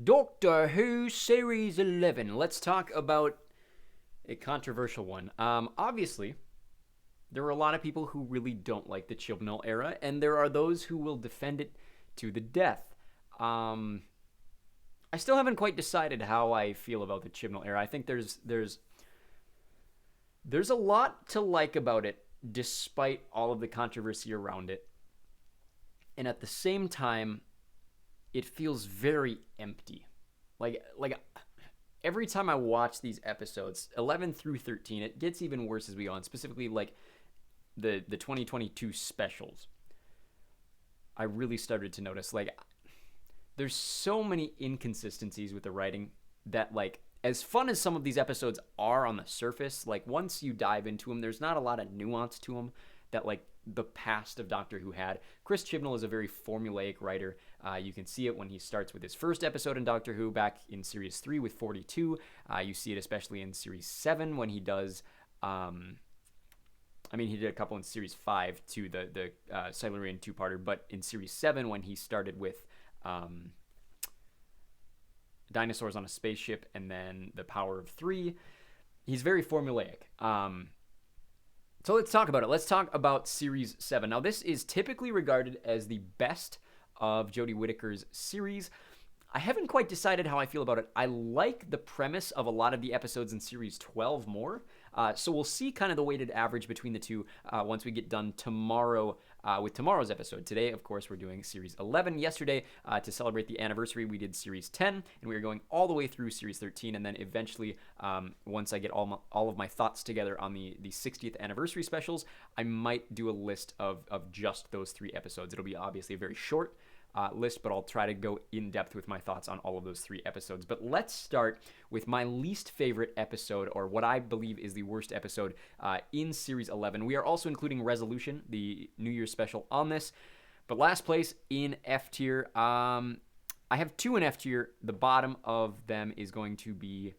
Doctor Who Series 11. Let's talk about a controversial one. Obviously, there are a lot of people who really don't like the Chibnall era, and there are those who will defend it to the death. I still haven't quite decided how I feel about the Chibnall era. I think there's a lot to like about it, despite all of the controversy around it. And at the same time, it feels very empty. Like every time I watch these episodes, 11 through 13, it gets even worse as we go on. Specifically, like the 2022 specials. I really started to notice, like, there's so many inconsistencies with the writing that, like, as fun as some of these episodes are on the surface, like, once you dive into them, there's not a lot of nuance to them that, like, the past of Doctor Who had. Chris Chibnall is a very formulaic writer. You can see it when he starts with his first episode in Doctor Who back in Series 3 with 42. You see it especially in Series 7 when he does... he did a couple in Series 5 too, the Silurian two-parter, but in Series 7 when he started with Dinosaurs on a Spaceship and then The Power of Three, he's very formulaic. So let's talk about it. Let's talk about Series 7. Now, this is typically regarded as the best of Jodie Whittaker's series. I haven't quite decided how I feel about it. I like the premise of a lot of the episodes in Series 12 more. So we'll see kind of the weighted average between the two once we get done tomorrow with tomorrow's episode. Today, of course, we're doing Series 11. Yesterday, to celebrate the anniversary, we did Series 10, and we are going all the way through Series 13. And then eventually, once I get all of my thoughts together on the 60th anniversary specials, I might do a list of just those 3 episodes. It'll be obviously a very short list, but I'll try to go in depth with my thoughts on all of those 3 episodes. But let's start with my least favorite episode, or what I believe is the worst episode in Series 11. We are also including Resolution, the New Year's special, on this. But last place in F tier, I have 2 in F tier. The bottom of them is going to be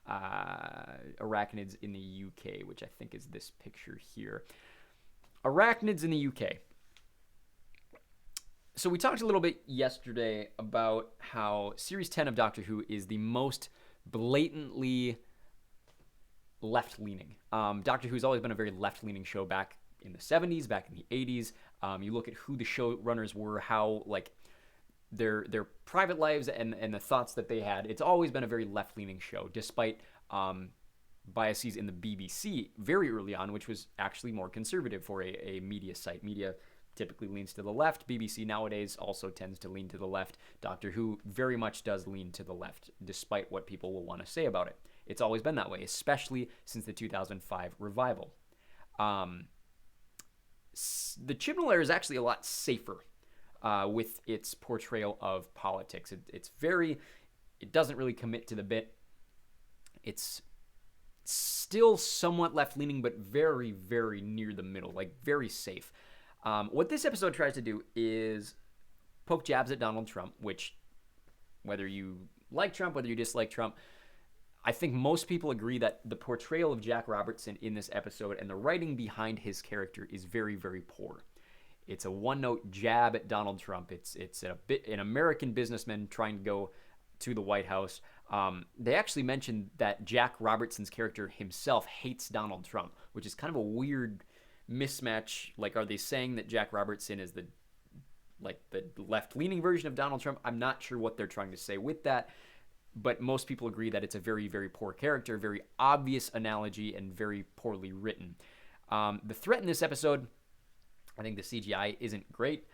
Arachnids in the UK, which I think is this picture here. Arachnids in the UK. So we talked a little bit yesterday about how Series 10 of Doctor Who is the most blatantly left-leaning. Doctor Who's always been a very left-leaning show back in the 70s, back in the 80s. You look at who the showrunners were, how, like, their private lives and the thoughts that they had. It's always been a very left-leaning show, despite biases in the BBC very early on, which was actually more conservative for a media site. Media typically leans to the left. BBC nowadays also tends to lean to the left. Doctor Who very much does lean to the left, despite what people will want to say about it. It's always been that way, especially since the 2005 revival. The Chibnall era is actually a lot safer with its portrayal of politics. It doesn't really commit to the bit. It's still somewhat left-leaning, but very, very near the middle, like very safe. What this episode tries to do is poke jabs at Donald Trump, which, whether you like Trump, whether you dislike Trump, I think most people agree that the portrayal of Jack Robertson in this episode and the writing behind his character is very, very poor. It's a one-note jab at Donald Trump. It's an American businessman trying to go to the White House. They actually mentioned that Jack Robertson's character himself hates Donald Trump, which is kind of a weird mismatch. Like, are they saying that Jack Robertson is the left-leaning version of Donald Trump? I'm not sure what they're trying to say with that, but most people agree that it's a very, very poor character, very obvious analogy, and very poorly written. The threat in this episode, I think the CGI isn't great,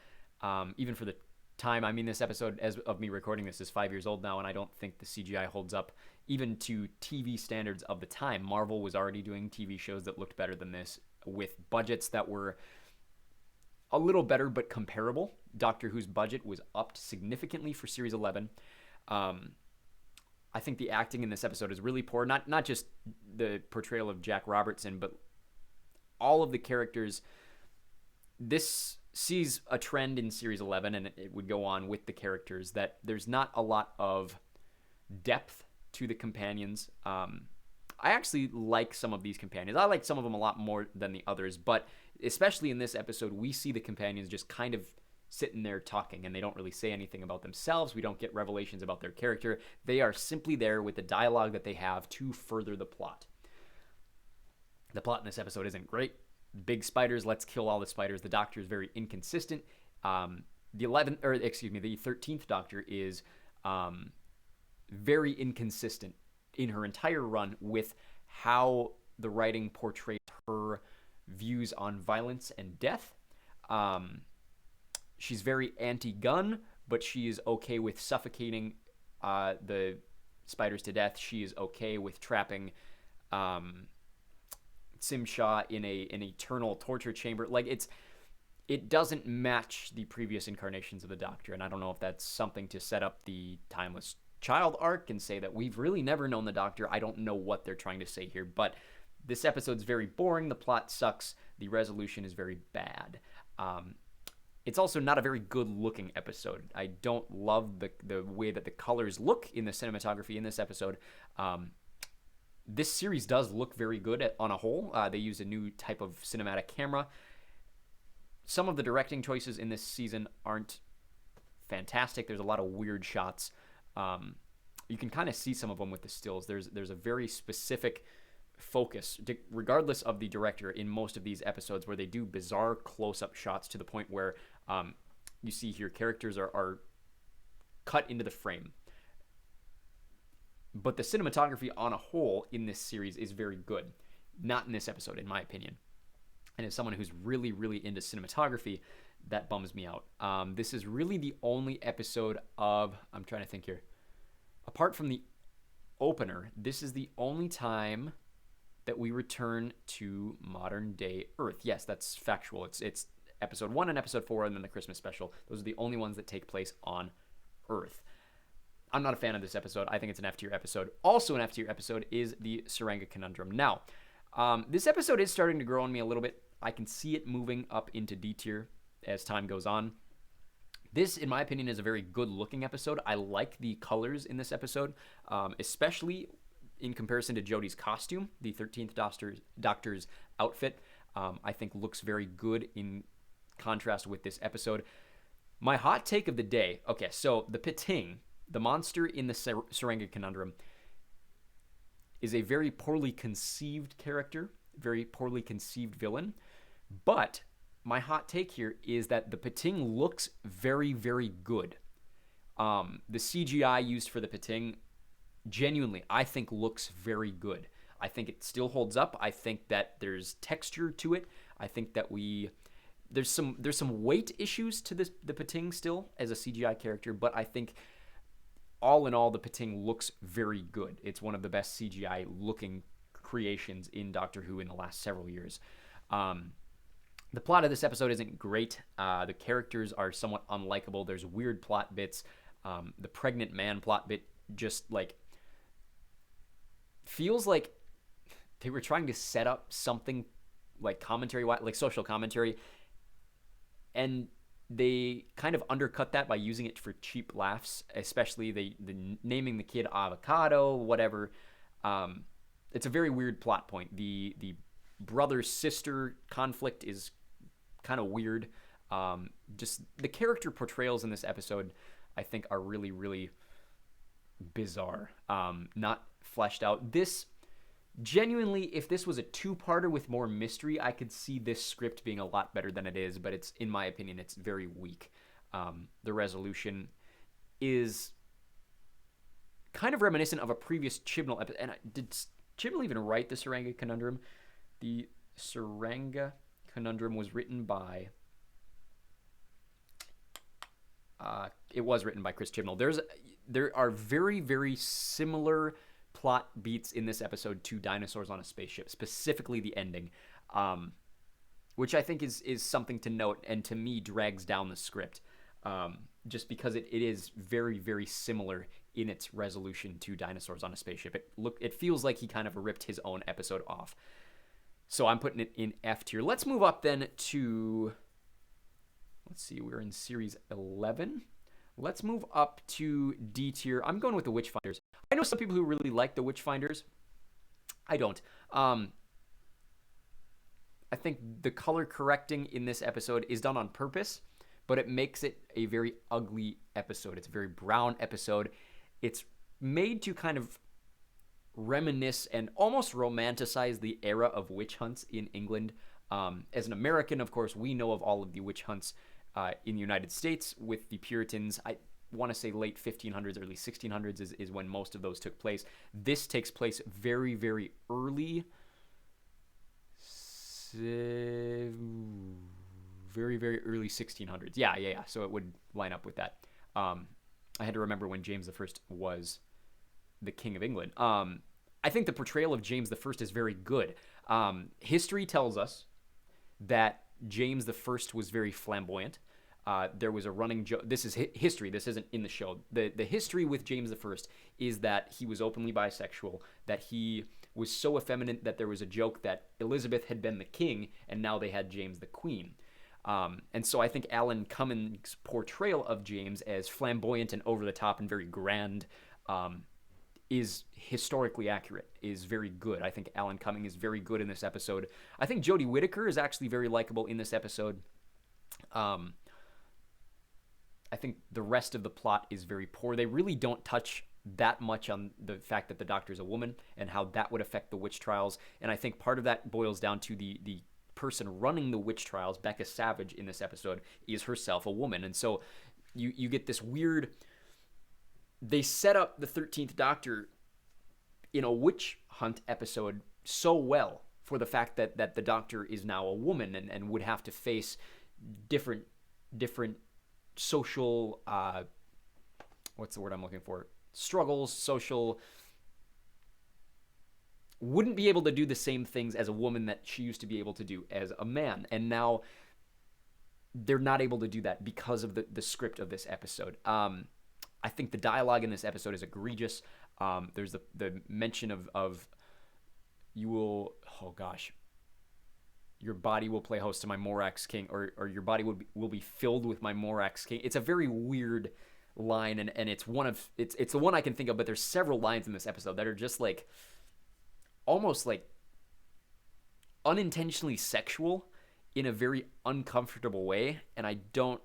even for the time. I mean, this episode, as of me recording this, is 5 years old now, and I don't think the CGI holds up even to TV standards of the time. Marvel was already doing TV shows that looked better than this, with budgets that were a little better but comparable. Doctor Who's budget was upped significantly for Series 11. I think the acting in this episode is really poor. Not just the portrayal of Jack Robertson, but all of the characters. This sees a trend in Series 11, and it would go on with the characters, that there's not a lot of depth to the companions. I actually like some of these companions. I like some of them a lot more than the others, but especially in this episode, we see the companions just kind of sitting there talking, and they don't really say anything about themselves. We don't get revelations about their character. They are simply there with the dialogue that they have to further the plot. The plot in this episode isn't great. Big spiders, let's kill all the spiders. The Doctor is very inconsistent. The 13th Doctor is very inconsistent in her entire run with how the writing portrays her views on violence and death. She's very anti-gun, but she is okay with suffocating the spiders to death. She is okay with trapping Simshaw in an eternal torture chamber. Like, it doesn't match the previous incarnations of the Doctor, and I don't know if that's something to set up the Timeless Child arc and say that we've really never known the Doctor. I don't know what they're trying to say here, but this episode's very boring. The plot sucks. The resolution is very bad. It's also not a very good-looking episode. I don't love the way that the colors look in the cinematography in this episode. This series does look very good on a whole. They use a new type of cinematic camera. Some of the directing choices in this season aren't fantastic. There's a lot of weird shots. You can kind of see some of them with the stills. There's a very specific focus, regardless of the director, in most of these episodes where they do bizarre close-up shots to the point where you see here characters are cut into the frame. But the cinematography on a whole in this series is very good. Not in this episode, in my opinion. And as someone who's really, really into cinematography, that bums me out. This is really the only episode of... I'm trying to think here. Apart from the opener, this is the only time that we return to modern-day Earth. Yes, that's factual. It's episode 1 and episode 4, and then the Christmas special. Those are the only ones that take place on Earth. I'm not a fan of this episode. I think it's an F-tier episode. Also an F-tier episode is the Tsuranga Conundrum. Now, this episode is starting to grow on me a little bit. I can see it moving up into D-tier as time goes on. This, in my opinion, is a very good-looking episode. I like the colors in this episode, especially in comparison to Jodie's costume. The 13th Doctor's outfit, I think, looks very good in contrast with this episode. My hot take of the day, okay, so the Piting, the monster in the Tsuranga Conundrum, is a very poorly conceived character, very poorly conceived villain, but my hot take here is that the Piting looks very, very good. The CGI used for the Piting, genuinely, I think looks very good. I think it still holds up. I think that there's texture to it. I think that there's some weight issues to the Piting still as a CGI character, but I think all in all, the Piting looks very good. It's one of the best CGI looking creations in Doctor Who in the last several years. The plot of this episode isn't great. The characters are somewhat unlikable. There's weird plot bits. The pregnant man plot bit just like feels like they were trying to set up something like commentary, like social commentary, and they kind of undercut that by using it for cheap laughs, especially the naming the kid Avocado, whatever. It's a very weird plot point. The brother-sister conflict is kind of weird. Just the character portrayals in this episode, I think, are really, really bizarre. Not fleshed out. This, genuinely, if this was a two-parter with more mystery, I could see this script being a lot better than it is, but it's, in my opinion, it's very weak. The resolution is kind of reminiscent of a previous Chibnall episode. And did Chibnall even write the Tsuranga Conundrum? The Tsuranga Conundrum was written by... it was written by Chris Chibnall. There are very, very similar plot beats in this episode to Dinosaurs on a Spaceship, specifically the ending, which I think is something to note, and to me drags down the script, just because it is very, very similar in its resolution to Dinosaurs on a Spaceship. It feels like he kind of ripped his own episode off. So I'm putting it in F tier. Let's move up then to... Let's see, we're in Series 11. Let's move up to D tier. I'm going with the Witchfinders. I know some people who really like the Witchfinders. I don't. I think the color correcting in this episode is done on purpose but it makes it a very ugly episode. It's a very brown episode. It's made to kind of reminisce and almost romanticize the era of witch hunts in England. As an American, of course, we know of all of the witch hunts in the United States with the Puritans. I want to say late 1500s, early 1600s is when most of those took place. This takes place very, very early. Very, very early 1600s. Yeah. So it would line up with that. I had to remember when James I was the King of England. I think the portrayal of James I is very good. History tells us that James I was very flamboyant. There was a running joke. This is history. This isn't in the show. The history with James I is that he was openly bisexual, that he was so effeminate that there was a joke that Elizabeth had been the king and now they had James the queen. And so I think Alan Cummings' portrayal of James as flamboyant and over the top and very grand is historically accurate, is very good. I think Alan Cumming is very good in this episode. I think Jodie Whittaker is actually very likable in this episode. I think the rest of the plot is very poor. They really don't touch that much on the fact that the Doctor is a woman and how that would affect the witch trials. And I think part of that boils down to the person running the witch trials, Becca Savage, in this episode, is herself a woman. And so you get this weird... They set up the 13th Doctor in a witch hunt episode so well for the fact that the Doctor is now a woman and would have to face different social... what's the word I'm looking for? Struggles, social... Wouldn't be able to do the same things as a woman that she used to be able to do as a man. And now they're not able to do that because of the script of this episode. I think the dialogue in this episode is egregious. There's the mention of you will, oh gosh, your body will play host to my Morax King, or your body will be filled with my Morax King. It's a very weird line, and it's it's the one I can think of, but there's several lines in this episode that are just like almost like unintentionally sexual in a very uncomfortable way, and I don't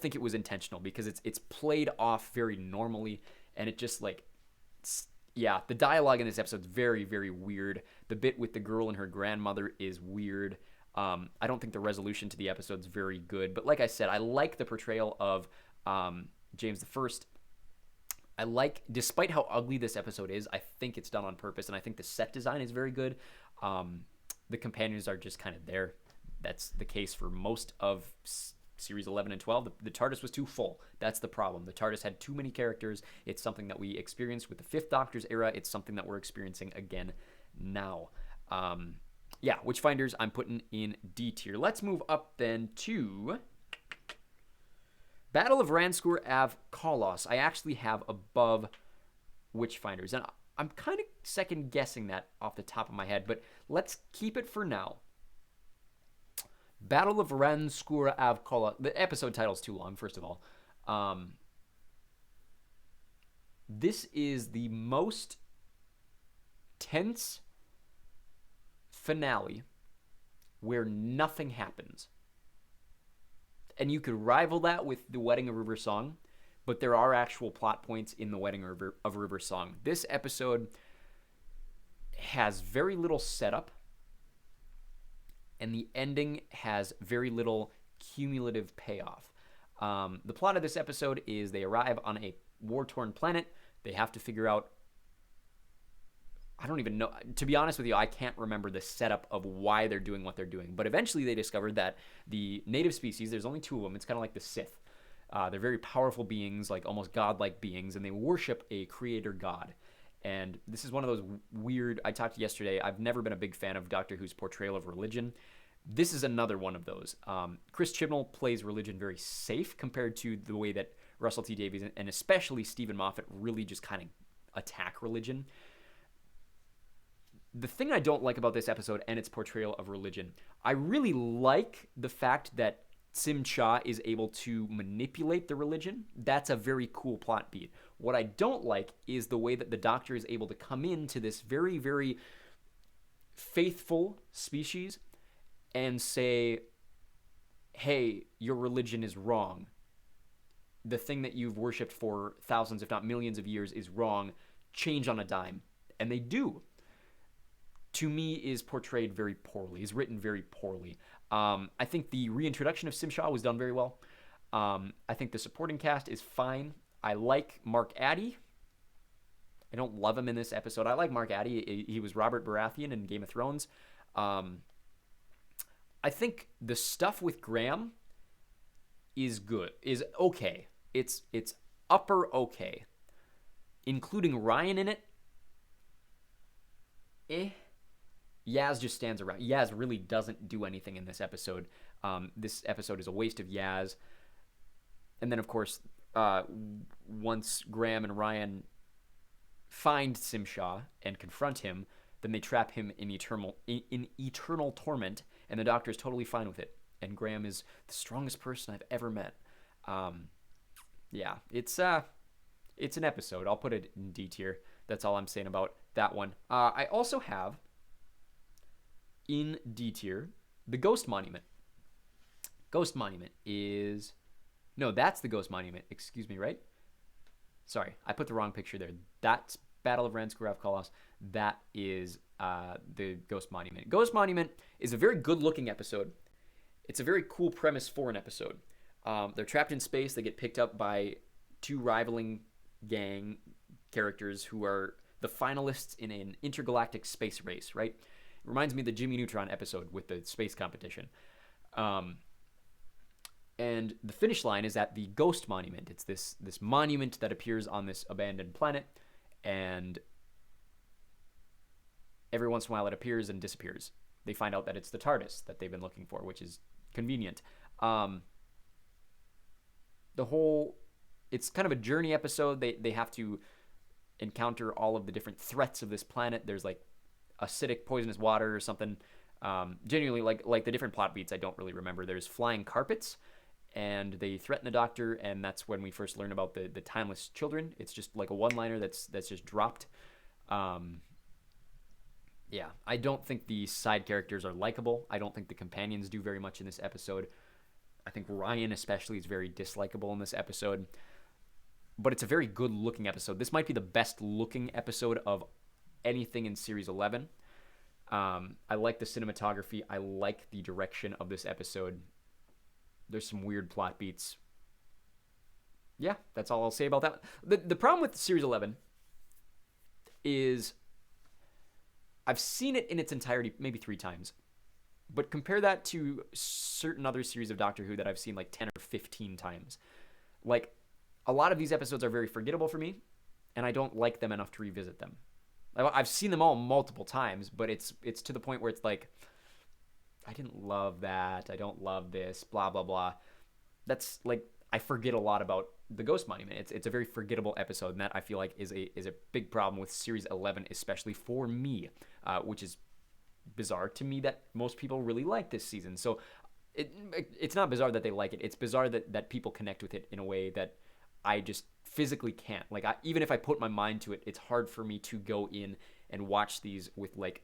think it was intentional because it's played off very normally, and it just the dialogue in this episode is very, very weird. The bit with the girl and her grandmother is weird. I don't think the resolution to the episode is very good, but like I said, I like the portrayal of James I. I like, despite how ugly this episode is, I think it's done on purpose, and I think the set design is very good. The companions are just kind of there. That's the case for most of Series 11 and 12. The TARDIS was too full. That's the problem. The TARDIS had too many characters. It's something that we experienced with the Fifth Doctor's era. It's something that we're experiencing again now. Witchfinders I'm putting in D tier. Let's move up then to Battle of Ranskoor Av Kolos. I actually have above Witchfinders, and I'm kind of second guessing that off the top of my head, but let's keep it for now. Battle of Ranskoor Av Kolos. The episode title's too long, first of all. This is the most tense finale where nothing happens. And you could rival that with the Wedding of River Song, but there are actual plot points in the Wedding of River Song. This episode has very little setup, and the ending has very little cumulative payoff. The plot of this episode is they arrive on a war-torn planet. They have to figure out... I don't even know. To be honest with you, I can't remember the setup of why they're doing what they're doing. But eventually they discovered that the native species, there's only two of them. It's kind of like the Sith. They're very powerful beings, like almost godlike beings, and they worship a creator god. And this is one of those weird... I talked yesterday, I've never been a big fan of Doctor Who's portrayal of religion. This is another one of those. Chris Chibnall plays religion very safe compared to the way that Russell T Davies and especially Stephen Moffat really just kind of attack religion. The thing I don't like about this episode and its portrayal of religion, I really like the fact that Sim Cha is able to manipulate the religion. That's a very cool plot beat. What I don't like is the way that the Doctor is able to come into this very, very faithful species and say, hey, your religion is wrong. The thing that you've worshipped for thousands, if not millions of years is wrong. Change on a dime. And they do. To me, is portrayed very poorly, is written very poorly. I think the reintroduction of Simshaw was done very well. I think the supporting cast is fine. I like Mark Addy. I don't love him in this episode. I like Mark Addy. He was Robert Baratheon in Game of Thrones. I think the stuff with Graham is good, is okay. It's upper okay. Including Ryan in it, Yaz just stands around. Yaz really doesn't do anything in this episode. This episode is a waste of Yaz. And then, of course, once Graham and Ryan find Simshaw and confront him, then they trap him in eternal torment, and the Doctor is totally fine with it. And Graham is the strongest person I've ever met. Yeah, it's an episode. I'll put it in D tier. That's all I'm saying about that one. I also have in D tier the Ghost Monument. Ghost Monument is... No, that's the Ghost Monument. Excuse me, right? Sorry, I put the wrong picture there. That's Battle of Ranskoor of Kolos. That is the Ghost Monument. Ghost Monument is a very good-looking episode. It's a very cool premise for an episode. They're trapped in space. They get picked up by two rivaling gang characters who are the finalists in an intergalactic space race, right? It reminds me of the Jimmy Neutron episode with the space competition. And the finish line is at the Ghost Monument. It's this monument that appears on this abandoned planet, and every once in a while it appears and disappears. They find out that it's the TARDIS that they've been looking for, which is convenient. It's kind of a journey episode. They have to encounter all of the different threats of this planet. There's like acidic, poisonous water or something. Genuinely, like the different plot beats, I don't really remember. There's flying carpets, and they threaten the Doctor, and that's when we first learn about the timeless children. It's just like a one-liner that's just dropped. Yeah, I don't think the side characters are likable. I don't think the companions do very much in this episode. I think Ryan especially is very dislikable in this episode. But it's a very good-looking episode. This might be the best-looking episode of anything in Series 11. I like the cinematography. I like the direction of this episode. There's some weird plot beats. Yeah, that's all I'll say about that. The problem with Series 11 is I've seen it in its entirety maybe 3 times. But compare that to certain other series of Doctor Who that I've seen like 10 or 15 times. Like, a lot of these episodes are very forgettable for me, and I don't like them enough to revisit them. I've seen them all multiple times, but it's to the point where it's like, I didn't love that, I don't love this, blah, blah, blah. That's like, I forget a lot about the Ghost Monument. It's a very forgettable episode, and that I feel like is a big problem with Series 11, especially for me, which is bizarre to me that most people really like this season. So it's not bizarre that they like it. It's bizarre that people connect with it in a way that I just physically can't. Like, even if I put my mind to it, it's hard for me to go in and watch these with, like,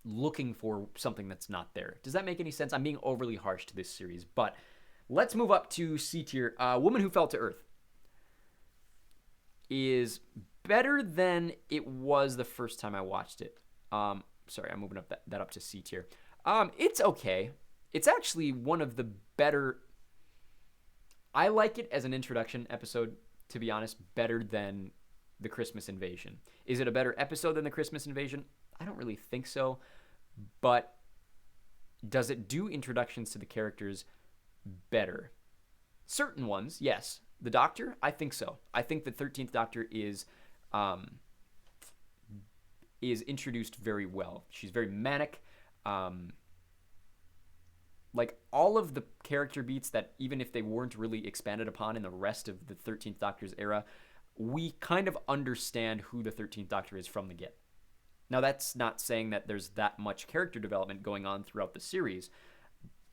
looking for something that's not there. Does that make any sense? I'm being overly harsh to this series, but let's move up to C tier. Woman Who Fell to Earth is better than it was the first time I watched it. Sorry, I'm moving up that up to C tier. It's okay. It's actually one of the better... I like it as an introduction episode, to be honest, better than the Christmas Invasion. Is it a better episode than the Christmas Invasion? I don't really think so. But does it do introductions to the characters better? Certain ones, yes. The Doctor, I think so. I think the 13th Doctor is introduced very well. She's very manic. Like, all of the character beats that, even if they weren't really expanded upon in the rest of the 13th Doctor's era, we kind of understand who the 13th Doctor is from the get. Now, that's not saying that there's that much character development going on throughout the series.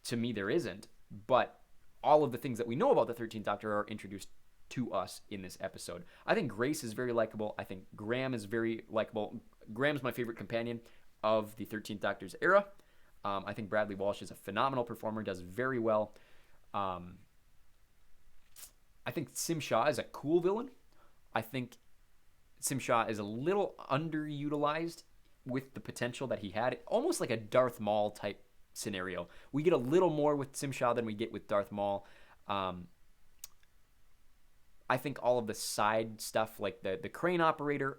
To me, there isn't. But all of the things that we know about the 13th Doctor are introduced to us in this episode. I think Grace is very likable. I think Graham is very likable. Graham's my favorite companion of the 13th Doctor's era. I think Bradley Walsh is a phenomenal performer, does very well. I think Simshaw is a cool villain. I think Simshaw is a little underutilized with the potential that he had. Almost like a Darth Maul type scenario. We get a little more with Simshaw than we get with Darth Maul. I think all of the side stuff, like the crane operator,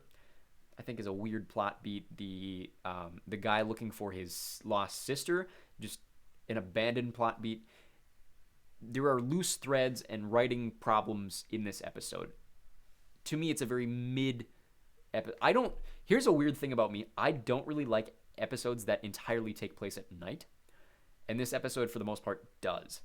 I think is a weird plot beat. The guy looking for his lost sister, just an abandoned plot beat. There are loose threads and writing problems in this episode. To me, it's a very mid episode. Here's a weird thing about me. I don't really like episodes that entirely take place at night. And this episode, for the most part, does.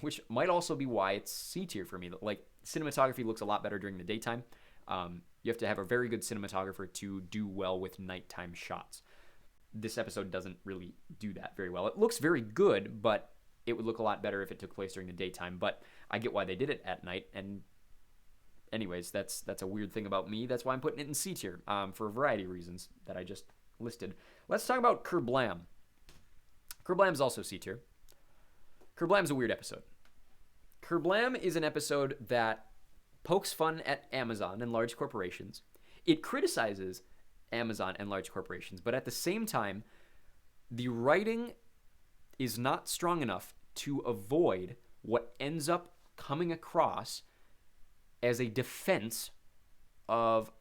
Which might also be why it's C tier for me. Like, cinematography looks a lot better during the daytime. You have to have a very good cinematographer to do well with nighttime shots. This episode doesn't really do that very well. It looks very good, but it would look a lot better if it took place during the daytime. But I get why they did it at night. And anyways, that's a weird thing about me. That's why I'm putting it in C tier, for a variety of reasons that I just listed. Let's talk about Kerblam. Kerblam is also C tier. Kerblam is a weird episode. Kerblam is an episode that pokes fun at Amazon and large corporations. It criticizes Amazon and large corporations, but at the same time, the writing is not strong enough to avoid what ends up coming across as a defense of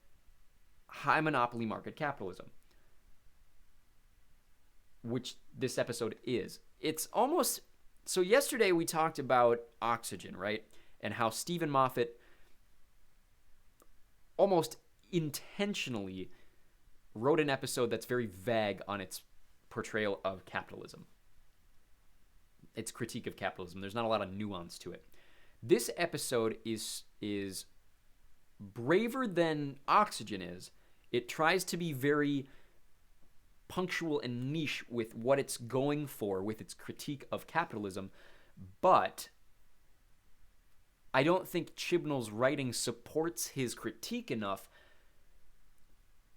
high monopoly market capitalism, which this episode is. It's almost... So yesterday we talked about Oxygen, right? And how Stephen Moffat almost intentionally wrote an episode that's very vague on its portrayal of capitalism. Its critique of capitalism. There's not a lot of nuance to it. This episode is braver than Oxygen is. It tries to be very punctual and niche with what it's going for with its critique of capitalism, but I don't think Chibnall's writing supports his critique enough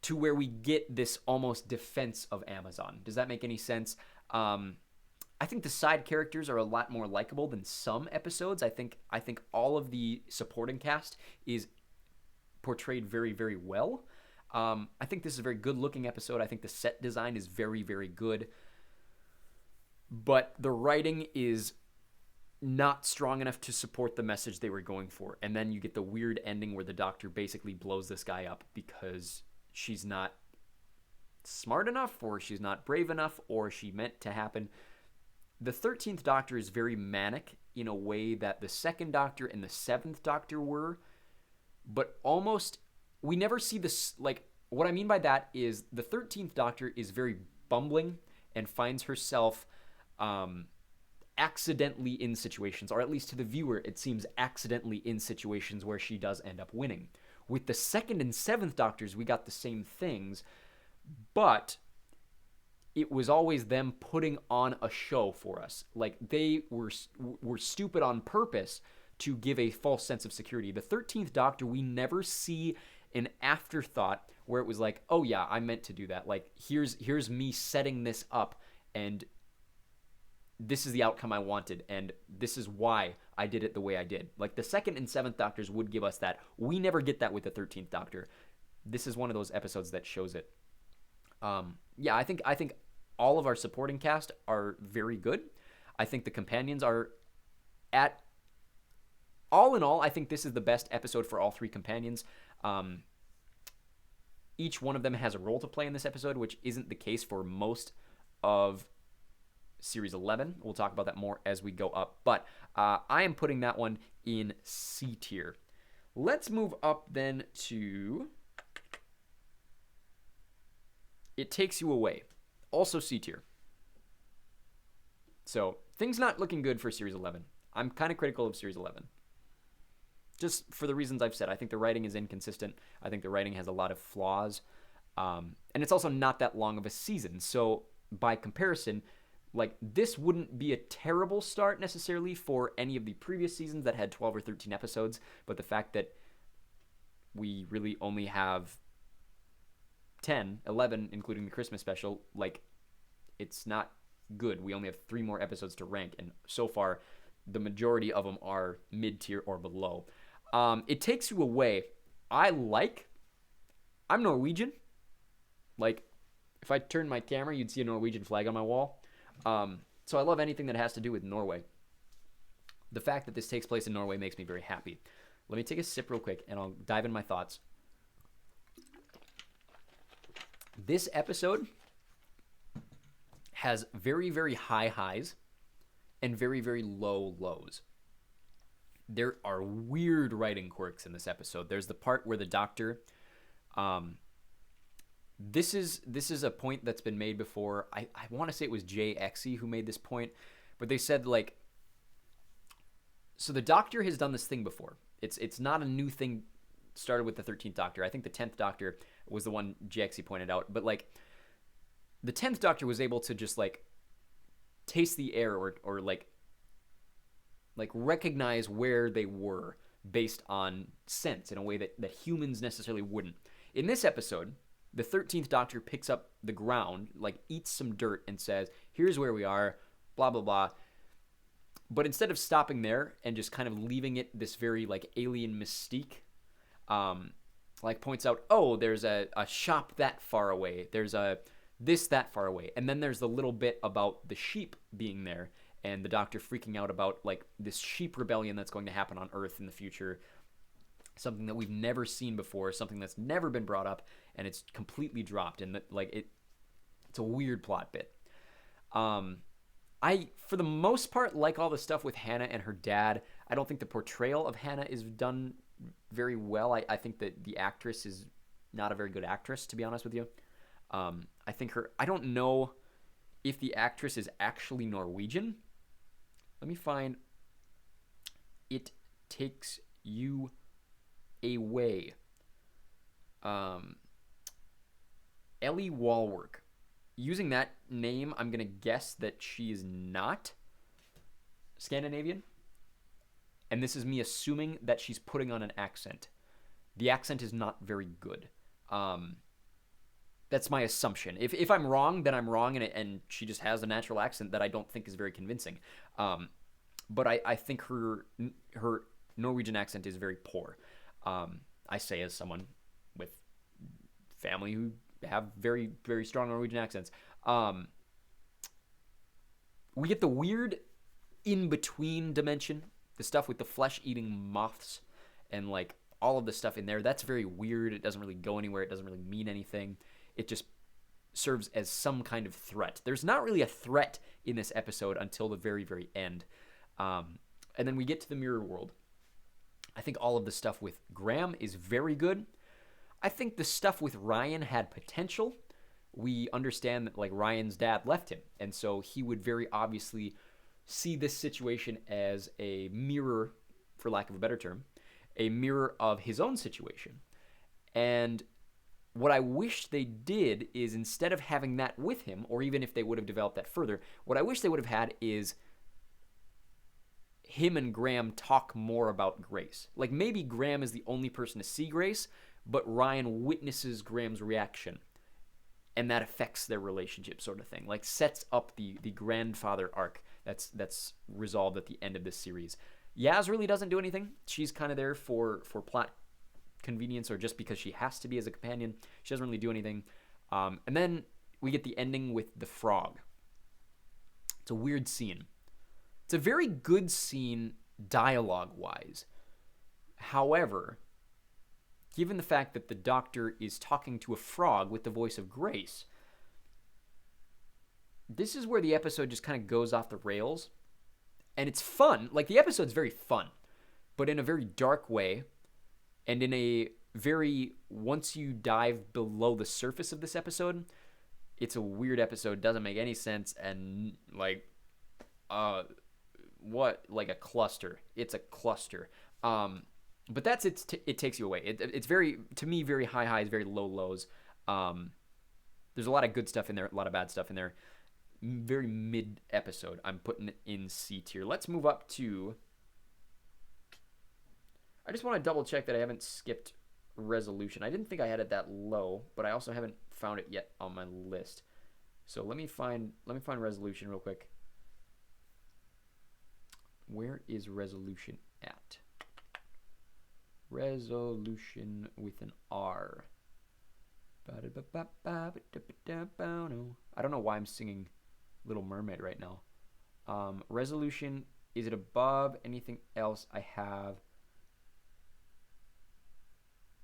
to where we get this almost defense of Amazon. Does that make any sense? I think the side characters are a lot more likable than some episodes. I think all of the supporting cast is portrayed very, very well. I think this is a very good-looking episode. I think the set design is very, very good. But the writing is not strong enough to support the message they were going for. And then you get the weird ending where the Doctor basically blows this guy up because she's not smart enough, or she's not brave enough, or she meant to happen. The 13th Doctor is very manic in a way that the 2nd Doctor and the 7th Doctor were, but almost... We never see this, like, what I mean by that is the 13th Doctor is very bumbling and finds herself accidentally in situations, or at least to the viewer, it seems accidentally in situations where she does end up winning. With the 2nd and 7th Doctors, we got the same things, but it was always them putting on a show for us. Like, they were stupid on purpose to give a false sense of security. The 13th Doctor, we never see an afterthought where it was like, oh yeah, I meant to do that. Like, here's me setting this up, and this is the outcome I wanted, and this is why I did it the way I did. Like, the 2nd and 7th Doctors would give us that. We never get that with the 13th Doctor. This is one of those episodes that shows it. Yeah, I think all of our supporting cast are very good. I think the companions are at... All in all, I think this is the best episode for all 3 companions. Each one of them has a role to play in this episode, which isn't the case for most of Series 11. We'll talk about that more as we go up. But I am putting that one in C tier. Let's move up then to It Takes You Away. Also C tier. So, things not looking good for Series 11. I'm kind of critical of Series 11. Just for the reasons I've said. I think the writing is inconsistent. I think the writing has a lot of flaws. And it's also not that long of a season. So, by comparison, like, this wouldn't be a terrible start necessarily for any of the previous seasons that had 12 or 13 episodes. But the fact that we really only have 10, 11, including the Christmas special, like, it's not good. We only have 3 more episodes to rank, and so far, the majority of them are mid-tier or below. It takes you away. I'm Norwegian. Like, if I turned my camera, you'd see a Norwegian flag on my wall. So I love anything that has to do with Norway. The fact that this takes place in Norway makes me very happy. Let me take a sip real quick, and I'll dive in my thoughts. This episode has very, very high highs and very, very low lows. There are weird writing quirks in this episode. There's the part where the doctor... This is a point that's been made before. I want to say it was Jay Exey who made this point, but they said, like... So the Doctor has done this thing before. It's not a new thing started with the 13th Doctor. I think the 10th Doctor was the one Jay Exey pointed out. But, like, the 10th Doctor was able to just, like, taste the air or like recognize where they were based on sense in a way that humans necessarily wouldn't. In this episode, the 13th Doctor picks up the ground, like eats some dirt and says, here's where we are, blah, blah, blah. But instead of stopping there and just kind of leaving it this very like alien mystique, like points out, oh, there's a shop that far away. There's a this that far away. And then there's the little bit about the sheep being there and the Doctor freaking out about like this sheep rebellion that's going to happen on Earth in the future. Something that we've never seen before, something that's never been brought up, and it's completely dropped. And like it's a weird plot bit. I, for the most part, like all the stuff with Hannah and her dad. I don't think the portrayal of Hannah is done very well. I think that the actress is not a very good actress, to be honest with you. I think I don't know if the actress is actually Norwegian. Let me find It Takes You Away. Ellie Walwork. Using that name, I'm going to guess that she is not Scandinavian. And this is me assuming that she's putting on an accent. The accent is not very good. That's my assumption. If I'm wrong, then I'm wrong, and she just has a natural accent that I don't think is very convincing. But I think her Norwegian accent is very poor. I say as someone with family who have very, very strong Norwegian accents. We get the weird in-between dimension, the stuff with the flesh-eating moths and like all of the stuff in there. That's very weird. It doesn't really go anywhere. It doesn't really mean anything. It just serves as some kind of threat. There's not really a threat in this episode until the very, very end. And then we get to the mirror world. I think all of the stuff with Graham is very good. I think the stuff with Ryan had potential. We understand that like Ryan's dad left him, and so he would very obviously see this situation as a mirror, for lack of a better term, a mirror of his own situation. And what I wish they did is, instead of having that with him, or even if they would have developed that further, what I wish they would have had is him and Graham talk more about Grace. Like maybe Graham is the only person to see Grace, but Ryan witnesses Graham's reaction, and that affects their relationship, sort of thing. Like sets up the grandfather arc that's resolved at the end of this series. Yaz really doesn't do anything. She's kind of there for plot convenience, or just because she has to be as a companion. She doesn't really do anything. And then we get the ending with the frog. It's a weird scene. It's a very good scene dialogue-wise. However, given the fact that the Doctor is talking to a frog with the voice of Grace, this is where the episode just kind of goes off the rails. And it's fun. Like, the episode's very fun, but in a very dark way, and in a very, once you dive below the surface of this episode, it's a weird episode, doesn't make any sense, and like, like a cluster. It's a cluster. But that's it takes you away. It's very, to me, very high highs, very low lows. There's a lot of good stuff in there, a lot of bad stuff in there. Very mid episode. I'm putting it in C tier. Let's move up to... I just want to double check that I haven't skipped Resolution. I didn't think I had it that low, but I also haven't found it yet on my list. So let me find resolution real quick. Where is resolution at? Resolution with an R. I don't know why I'm singing Little Mermaid right now. Resolution, is it above anything else I have?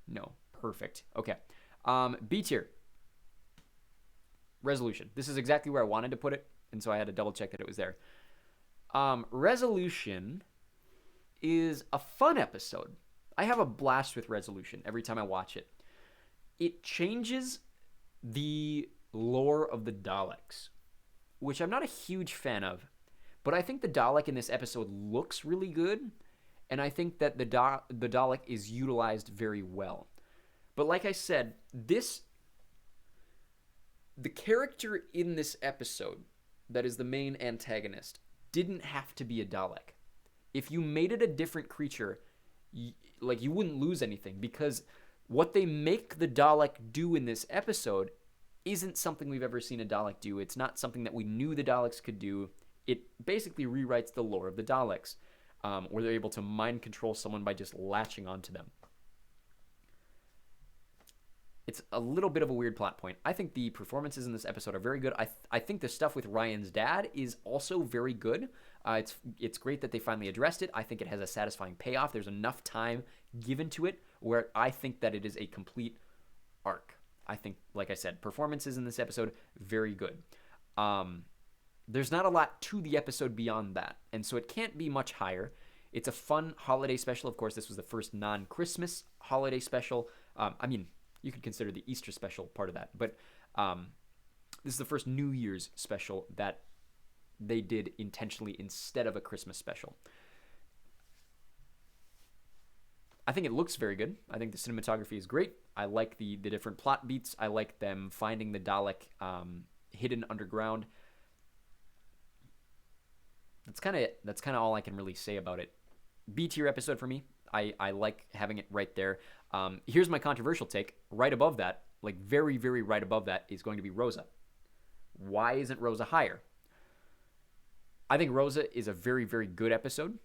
No. Perfect. Okay. B tier. Resolution. This is exactly where I wanted to put it, and so I had to double check that it was there. Resolution is a fun episode. I have a blast with Resolution every time I watch it. It changes the lore of the Daleks, which I'm not a huge fan of, but I think the Dalek in this episode looks really good, and I think that the Dalek is utilized very well. But like I said, the character in this episode that is the main antagonist didn't have to be a Dalek. If you made it a different creature, you wouldn't lose anything, because what they make the Dalek do in this episode isn't something we've ever seen a Dalek do. It's not something that we knew the Daleks could do. It basically rewrites the lore of the Daleks, where they're able to mind control someone by just latching onto them. It's a little bit of a weird plot point. I think the performances in this episode are very good. I think the stuff with Ryan's dad is also very good. It's great that they finally addressed it. I think it has a satisfying payoff. There's enough time given to it where I think that it is a complete arc. I think, like I said, performances in this episode, very good. There's not a lot to the episode beyond that, and so it can't be much higher. It's a fun holiday special. Of course, this was the first non-Christmas holiday special. You could consider the Easter special part of that, but this is the first New Year's special that they did intentionally instead of a Christmas special. I think it looks very good. I think the cinematography is great. I like the different plot beats. I like them finding the Dalek hidden underground. That's kind of it. That's kind of all I can really say about it. B tier episode for me. I like having it right there. Here's my controversial take. Right above that, like very, very right above that, is going to be Rosa. Why isn't Rosa higher? I think Rosa is a very, very good episode.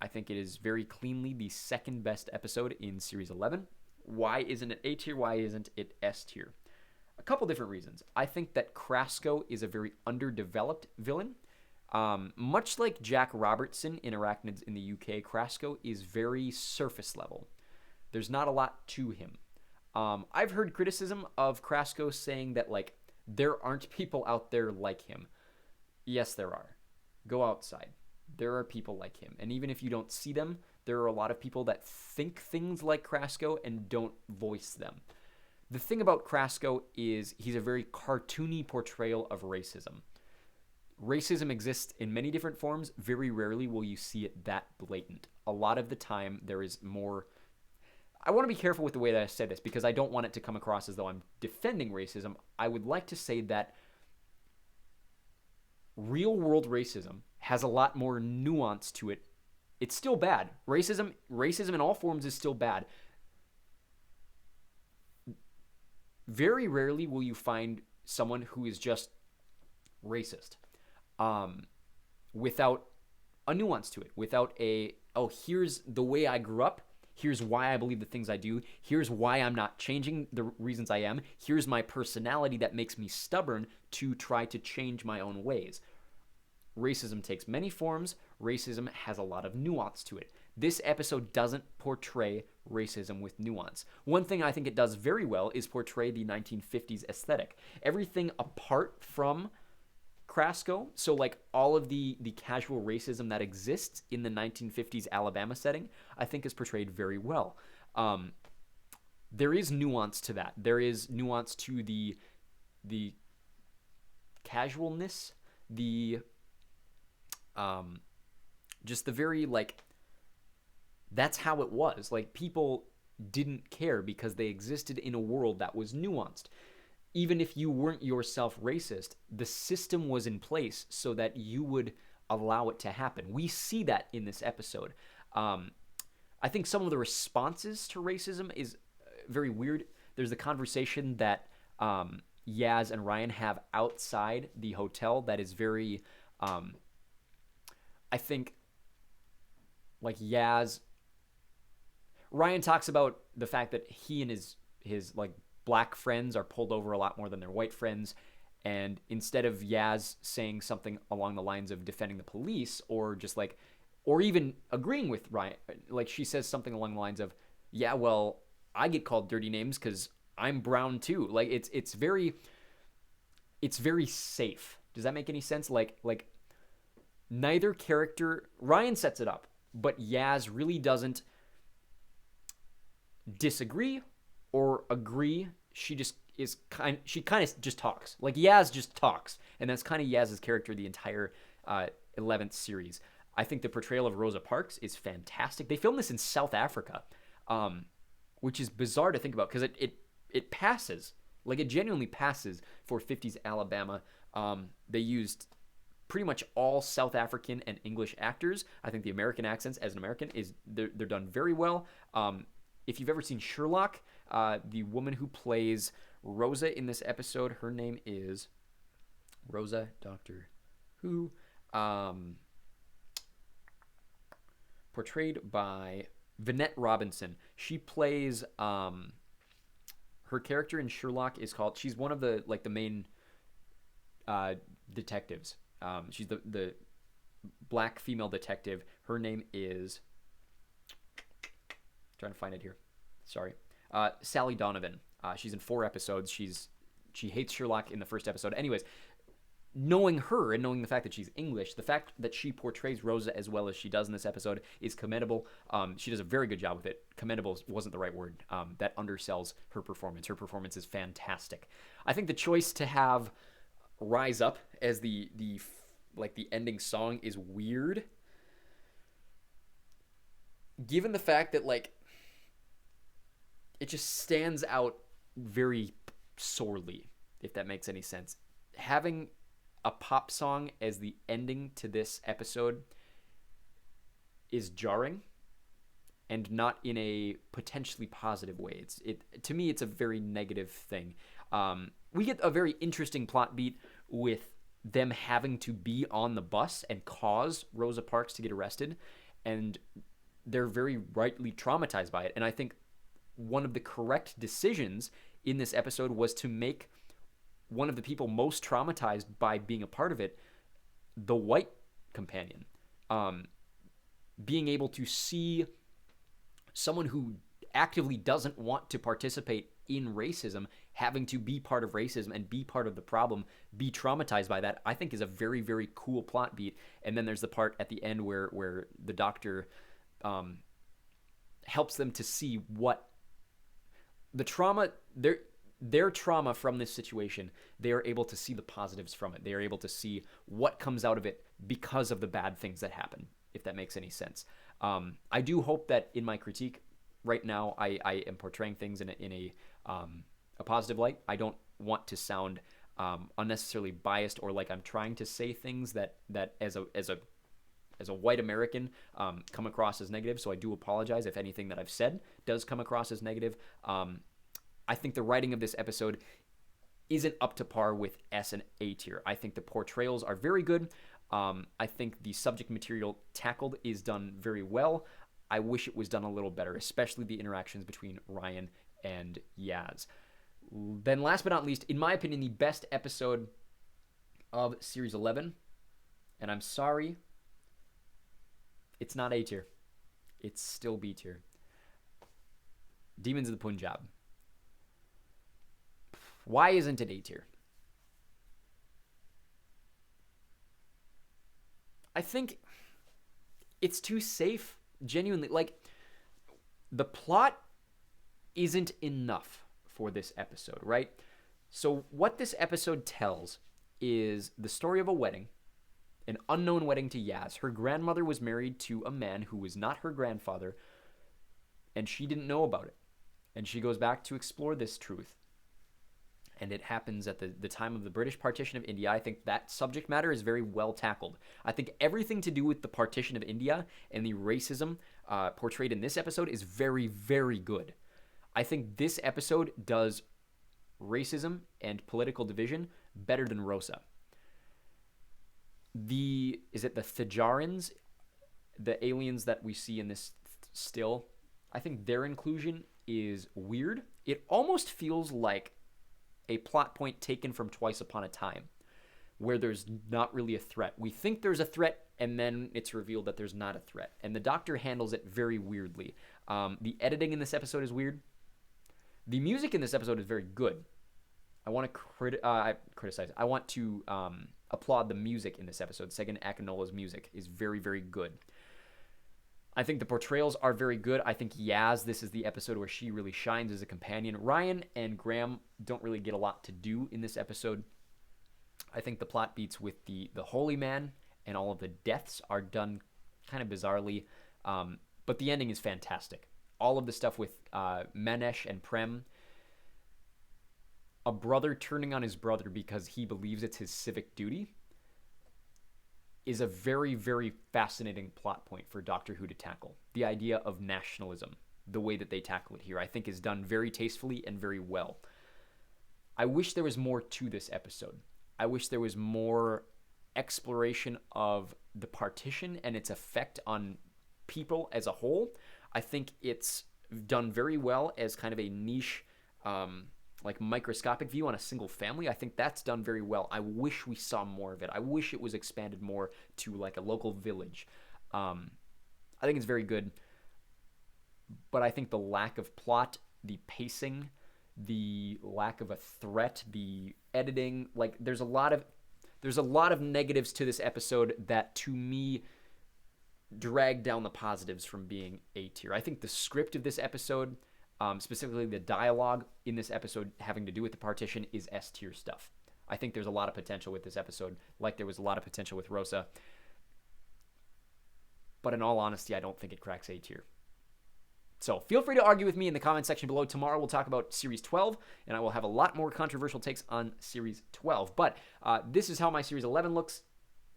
I think it is very cleanly the second best episode in Series 11. Why isn't it A tier? Why isn't it S tier? A couple different reasons. I think that Krasko is a very underdeveloped villain. Much like Jack Robertson in Arachnids in the UK, Krasko is very surface level. There's not a lot to him. I've heard criticism of Krasko saying that, like, there aren't people out there like him. Yes, there are. Go outside. There are people like him. And even if you don't see them, there are a lot of people that think things like Krasko and don't voice them. The thing about Krasko is he's a very cartoony portrayal of racism. Racism exists in many different forms. Very rarely will you see it that blatant. A lot of the time, there is more... I want to be careful with the way that I say this because I don't want it to come across as though I'm defending racism. I would like to say that real-world racism has a lot more nuance to it. It's still bad. Racism in all forms is still bad. Very rarely will you find someone who is just racist. Without a nuance to it, without here's the way I grew up, here's why I believe the things I do, here's why I'm not changing the reasons I am, here's my personality that makes me stubborn to try to change my own ways. Racism takes many forms. Racism has a lot of nuance to it. This episode doesn't portray racism with nuance. One thing I think it does very well is portray the 1950s aesthetic. Everything apart from Krasko, so like all of the casual racism that exists in the 1950s Alabama setting, I think is portrayed very well. There is nuance to that. There is nuance to the casualness, just the very, like, that's how it was. Like, people didn't care because they existed in a world that was nuanced. Even if you weren't yourself racist, the system was in place so that you would allow it to happen. We see that in this episode. I think some of the responses to racism is very weird. There's the conversation that Yaz and Ryan have outside the hotel that is very, I think, like Ryan talks about the fact that he and his like black friends are pulled over a lot more than their white friends, and instead of Yaz saying something along the lines of defending the police or just like, or even agreeing with Ryan, like she says something along the lines of, yeah, well, I get called dirty names because I'm brown too. Like it's very safe. Does that make any sense? Like neither character, Ryan sets it up, but Yaz really doesn't disagree or agree. She just she kind of just talks. Like Yaz just talks, and that's kind of Yaz's character the entire 11th series. I think the portrayal of Rosa Parks is fantastic. They filmed this in South Africa, which is bizarre to think about because it passes. Like it genuinely passes for 50s Alabama. They used pretty much all South African and English actors. I think the American accents as an American they're done very well. If you've ever seen Sherlock, the woman who plays Rosa in this episode, her name is Rosa Doctor Who, portrayed by Vinette Robinson. She plays her character in Sherlock is called. She's one of the main detectives. She's the black female detective. Her name is, trying to find it here. Sorry, Sally Donovan. She's in 4 episodes. She hates Sherlock in the first episode. Anyways, knowing her and knowing the fact that she's English, the fact that she portrays Rosa as well as she does in this episode is commendable. She does a very good job with it. Commendable wasn't the right word. That undersells her performance. Her performance is fantastic. I think the choice to have Rise Up as the ending song is weird, given the fact that it just stands out very sorely, if that makes any sense. Having a pop song as the ending to this episode is jarring, and not in a potentially positive way. To me, it's a very negative thing. We get a very interesting plot beat with them having to be on the bus and cause Rosa Parks to get arrested, and they're very rightly traumatized by it. And I think one of the correct decisions in this episode was to make one of the people most traumatized by being a part of it the white companion. Being able to see someone who actively doesn't want to participate in racism having to be part of racism and be part of the problem, be traumatized by that, I think is a very, very cool plot beat. And then there's the part at the end where the doctor helps them to see what the trauma, their trauma from this situation, they are able to see the positives from it. They are able to see what comes out of it because of the bad things that happen, if that makes any sense. I do hope that in my critique right now, I am portraying things in a positive light. I don't want to sound unnecessarily biased or like I'm trying to say things that as a white American come across as negative. So I do apologize if anything that I've said does come across as negative. I think the writing of this episode isn't up to par with S and A tier. I think the portrayals are very good. I think the subject material tackled is done very well. I wish it was done a little better, especially the interactions between Ryan and Yaz. Then last but not least, in my opinion, the best episode of Series 11, and I'm sorry, it's not A tier. It's still B tier. Demons of the Punjab. Why isn't it A tier? I think it's too safe, genuinely. Like, the plot isn't enough for this episode, right? So what this episode tells is the story of a wedding, an unknown wedding to Yaz. Her grandmother was married to a man who was not her grandfather, and she didn't know about it. And she goes back to explore this truth. And it happens at the time of the British partition of India. I think that subject matter is very well tackled. I think everything to do with the partition of India and the racism portrayed in this episode is very, very good. I think this episode does racism and political division better than Rosa. Is it the Thajarans, the aliens that we see in this still? I think their inclusion is weird. It almost feels like a plot point taken from Twice Upon a Time, where there's not really a threat. We think there's a threat, and then it's revealed that there's not a threat. And the Doctor handles it very weirdly. The editing in this episode is weird. The music in this episode is very good. I want to criticize. I want to applaud the music in this episode. Segun Akinola's music is very, very good. I think the portrayals are very good. I think Yaz, this is the episode where she really shines as a companion. Ryan and Graham don't really get a lot to do in this episode. I think the plot beats with the Holy Man and all of the deaths are done kind of bizarrely. But the ending is fantastic. All of the stuff with Manesh and Prem, a brother turning on his brother because he believes it's his civic duty, is a very, very fascinating plot point for Doctor Who to tackle. The idea of nationalism, the way that they tackle it here, I think is done very tastefully and very well. I wish there was more to this episode. I wish there was more exploration of the partition and its effect on people as a whole. I think it's done very well as kind of a niche, like microscopic view on a single family. I think that's done very well. I wish we saw more of it. I wish it was expanded more to like a local village. I think it's very good, but I think the lack of plot, the pacing, the lack of a threat, the editing, like there's a lot of negatives to this episode that to me drag down the positives from being A tier. I think the script of this episode, specifically the dialogue in this episode having to do with the partition, is S tier stuff. I think there's a lot of potential with this episode, like there was a lot of potential with Rosa. But in all honesty, I don't think it cracks A tier. So feel free to argue with me in the comment section below. Tomorrow we'll talk about Series 12, and I will have a lot more controversial takes on Series 12. But this is how my Series 11 looks.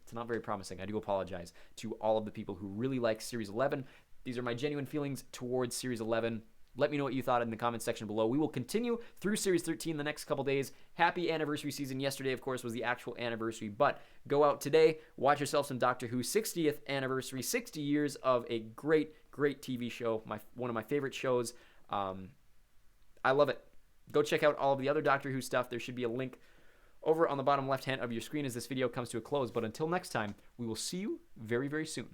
It's not very promising. I do apologize to all of the people who really like Series 11. These are my genuine feelings towards Series 11. Let me know what you thought in the comment section below. We will continue through Series 13 the next couple days. Happy anniversary season. Yesterday, of course, was the actual anniversary, but go out today, watch yourself some Doctor Who 60th anniversary, 60 years of a great, great TV show, one of my favorite shows. I love it. Go check out all of the other Doctor Who stuff. There should be a link over on the bottom left hand of your screen as this video comes to a close. But until next time, we will see you very, very soon.